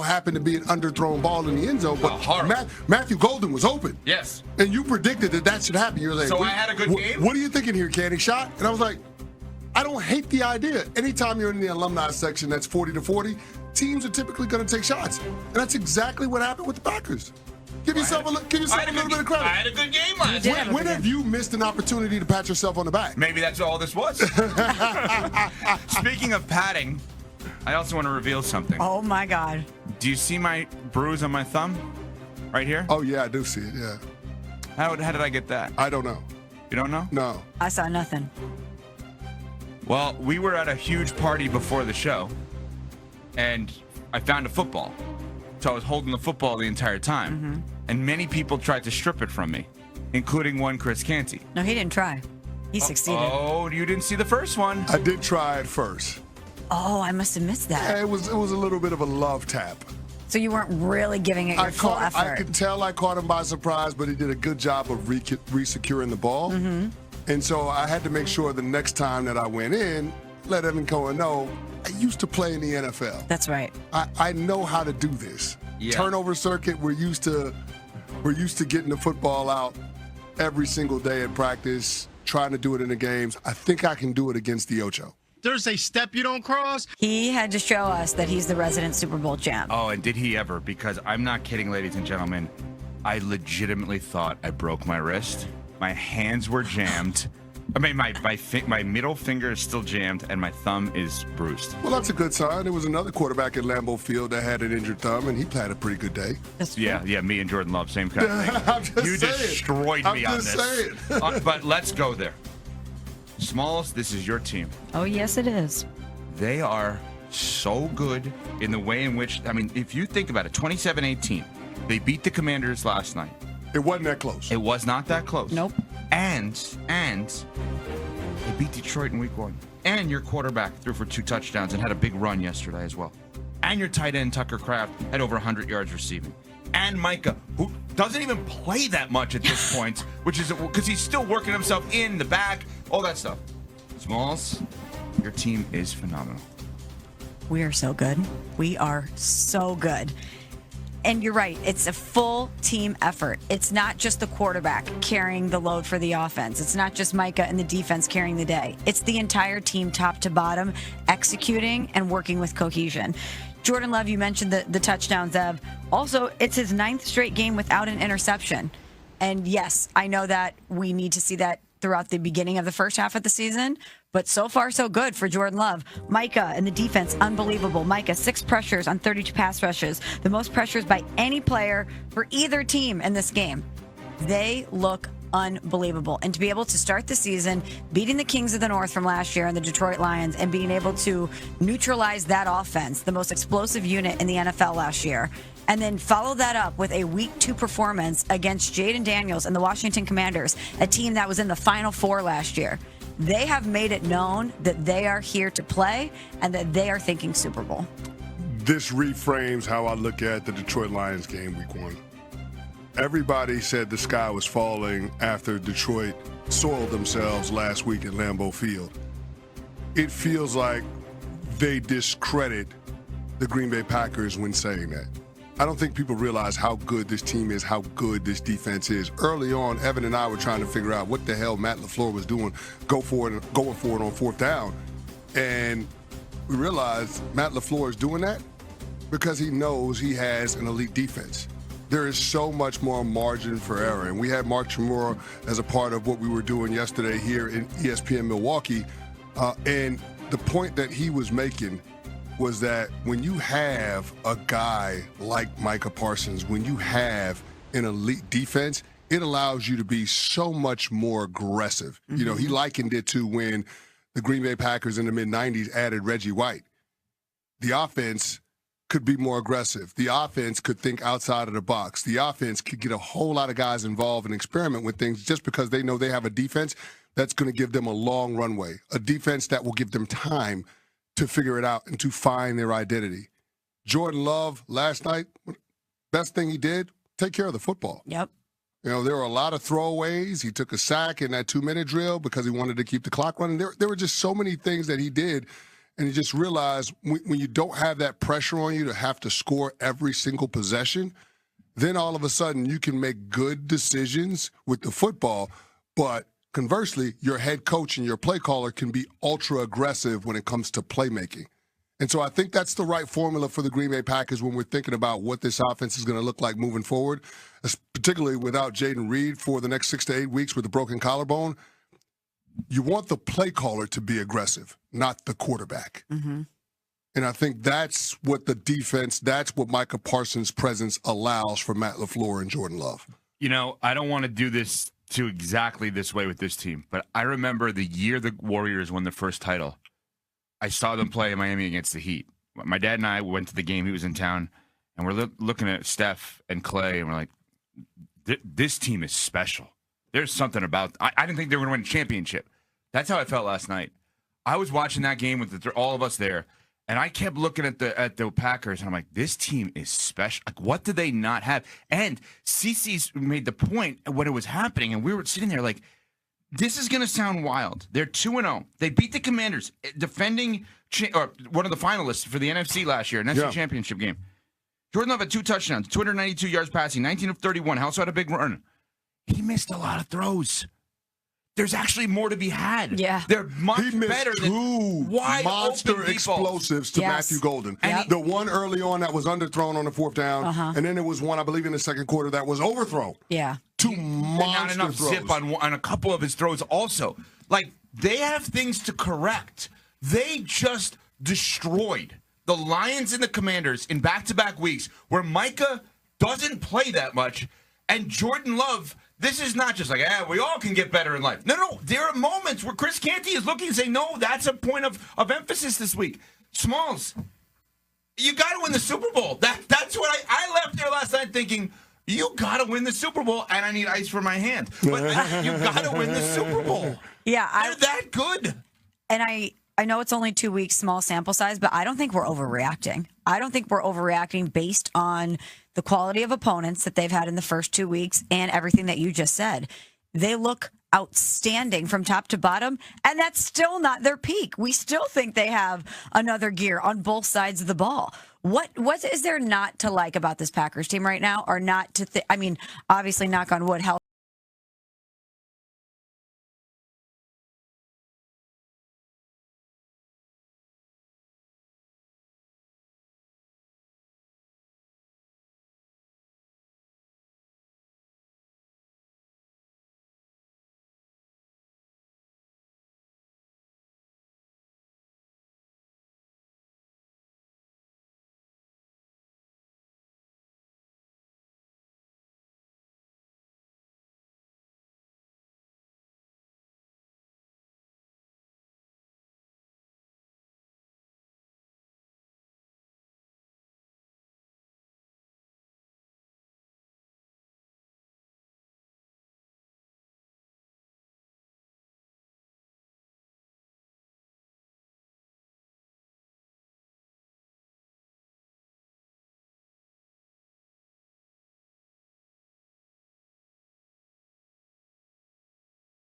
happened to be an underthrown ball in the end zone, but Matthew Golden was open. Yes. And you predicted that should happen. You're like, so I had a good game? What are you thinking here, Canty? Shot? And I was like, I don't hate the idea. Anytime you're in the alumni section that's 40-40, teams are typically going to take shots. And that's exactly what happened with the Packers. Give yourself a little bit of credit. I had a good game last night. When have you missed an opportunity to pat yourself on the back? Maybe that's all this was. Speaking of patting, I also want to reveal something. Oh, my God. Do you see my bruise on my thumb right here? Oh, yeah, I do see it, yeah. How did I get that? I don't know. You don't know? No. I saw nothing. Well, we were at a huge party before the show, and I found a football. So I was holding the football the entire time, and many people tried to strip it from me, including one Chris Canty. No, he didn't try. He succeeded. Oh, you didn't see the first one. I did try it first. Oh, I must have missed that. Yeah, it was a little bit of a love tap. So you weren't really giving it your full effort. I could tell I caught him by surprise, but he did a good job of re-securing the ball. And so I had to make sure the next time that I went in, let Evan Cohen know, I used to play in the NFL. That's right. I know how to do this. Yeah. Turnover circuit, we're used to getting the football out every single day in practice, trying to do it in the games. I think I can do it against the Ocho. There's a step you don't cross. He had to show us that he's the resident Super Bowl champ. Oh, and did he ever? Because I'm not kidding, ladies and gentlemen. I legitimately thought I broke my wrist. My hands were jammed. I mean, my middle finger is still jammed, and my thumb is bruised. Well, that's a good sign. There was another quarterback at Lambeau Field that had an injured thumb, and he had a pretty good day. Yeah, me and Jordan Love, same kind of thing. I'm just you saying. Destroyed me on this. I'm just saying. But let's go there. Smalls, this is your team. Oh, yes, it is. They are so good in the way in which, I mean, if you think about it, 27-18, they beat the Commanders last night. It wasn't that close. It was not that close. Nope. And they beat Detroit in week 1. And your quarterback threw for 2 touchdowns and had a big run yesterday as well. And your tight end, Tucker Kraft, had over 100 yards receiving. And Micah, who doesn't even play that much at this point, which is because he's still working himself in the back, all that stuff. Smalls, your team is phenomenal. We are so good. We are so good. And you're right. It's a full team effort. It's not just the quarterback carrying the load for the offense. It's not just Micah and the defense carrying the day. It's the entire team, top to bottom, executing and working with cohesion. Jordan Love, you mentioned the touchdowns, Zev. Also, it's his 9th straight game without an interception. And yes, I know that we need to see that throughout the beginning of the first half of the season, but so far so good for Jordan Love. Micah and the defense, unbelievable. Micah, 6 pressures on 32 pass rushes, the most pressures by any player for either team in this game. They look unbelievable. And to be able to start the season beating the Kings of the North from last year and the Detroit Lions and being able to neutralize that offense, the most explosive unit in the NFL last year, and then follow that up with a week 2 performance against Jayden Daniels and the Washington Commanders, a team that was in the Final Four last year. They have made it known that they are here to play and that they are thinking Super Bowl. This reframes how I look at the Detroit Lions game week 1. Everybody said the sky was falling after Detroit soiled themselves last week at Lambeau Field. It feels like they discredit the Green Bay Packers when saying that. I don't think people realize how good this team is, how good this defense is. Early on, Evan and I were trying to figure out what the hell Matt LaFleur was doing, going for it on 4th down. And we realized Matt LaFleur is doing that because he knows he has an elite defense. There is so much more margin for error. And we had Mark Chmura as a part of what we were doing yesterday here in ESPN Milwaukee. And the point that he was making was that when you have a guy like Micah Parsons, when you have an elite defense, it allows you to be so much more aggressive. You know, he likened it to when the Green Bay Packers in the mid-'90s added Reggie White. The offense could be more aggressive. The offense could think outside of the box. The offense could get a whole lot of guys involved and experiment with things just because they know they have a defense that's going to give them a long runway, a defense that will give them time to figure it out and to find their identity. Jordan Love last night, best thing he did, take care of the football. Yep. You know, there were a lot of throwaways. He took a sack in that 2-minute drill because he wanted to keep the clock running. There were just so many things that he did. And you just realize when you don't have that pressure on you to have to score every single possession, then all of a sudden you can make good decisions with the football. But conversely, your head coach and your play caller can be ultra aggressive when it comes to playmaking. And so I think that's the right formula for the Green Bay Packers when we're thinking about what this offense is going to look like moving forward, particularly without Jayden Reed for the next 6 to 8 weeks with a broken collarbone. You want the play caller to be aggressive, not the quarterback. Mm-hmm. And I think that's what the defense, that's what Micah Parsons' presence allows for Matt LaFleur and Jordan Love. You know, I don't want to do this to exactly this way with this team, but I remember the year the Warriors won their first title. I saw them play in Miami against the Heat. My dad and I went to the game. He was in town, and we're looking at Steph and Clay, and we're like, this team is special. There's something about – I didn't think they were going to win a championship. That's how I felt last night. I was watching that game with all of us there, and I kept looking at the Packers, and I'm like, this team is special. Like, what do they not have? And CeCe's made the point when it was happening, and we were sitting there like, this is going to sound wild. They're 2-0. They beat the Commanders, defending or one of the finalists for the NFC last year, NFC Championship game. Jordan Love had 2 touchdowns, 292 yards passing, 19 of 31. He also had a big run. He missed a lot of throws. There's actually more to be had. Yeah. They're much He missed better two than wide monster open explosives to Yes. Matthew Golden. Yep. The one early on that was underthrown on the 4th down, and then there was one, I believe, in the second quarter that was overthrown. Yeah. 2 And not monster enough throws. zip on a couple of his throws also. Like, they have things to correct. They just destroyed the Lions and the Commanders in back-to-back weeks where Micah doesn't play that much, and Jordan Love, this is not just like, we all can get better in life. No, there are moments where Chris Canty is looking and saying, no, that's a point of emphasis this week. Smalls, you got to win the Super Bowl. That's what I left there last night thinking, you got to win the Super Bowl, and I need ice for my hand. But you got to win the Super Bowl. Yeah. They're that good. And I know it's only 2 weeks, small sample size, but I don't think we're overreacting. I don't think we're overreacting based on the quality of opponents that they've had in the first 2 weeks and everything that you just said. They look outstanding from top to bottom, and that's still not their peak. We still think they have another gear on both sides of the ball. What is there not to like about this Packers team right now, or not to I mean, obviously, knock on wood, health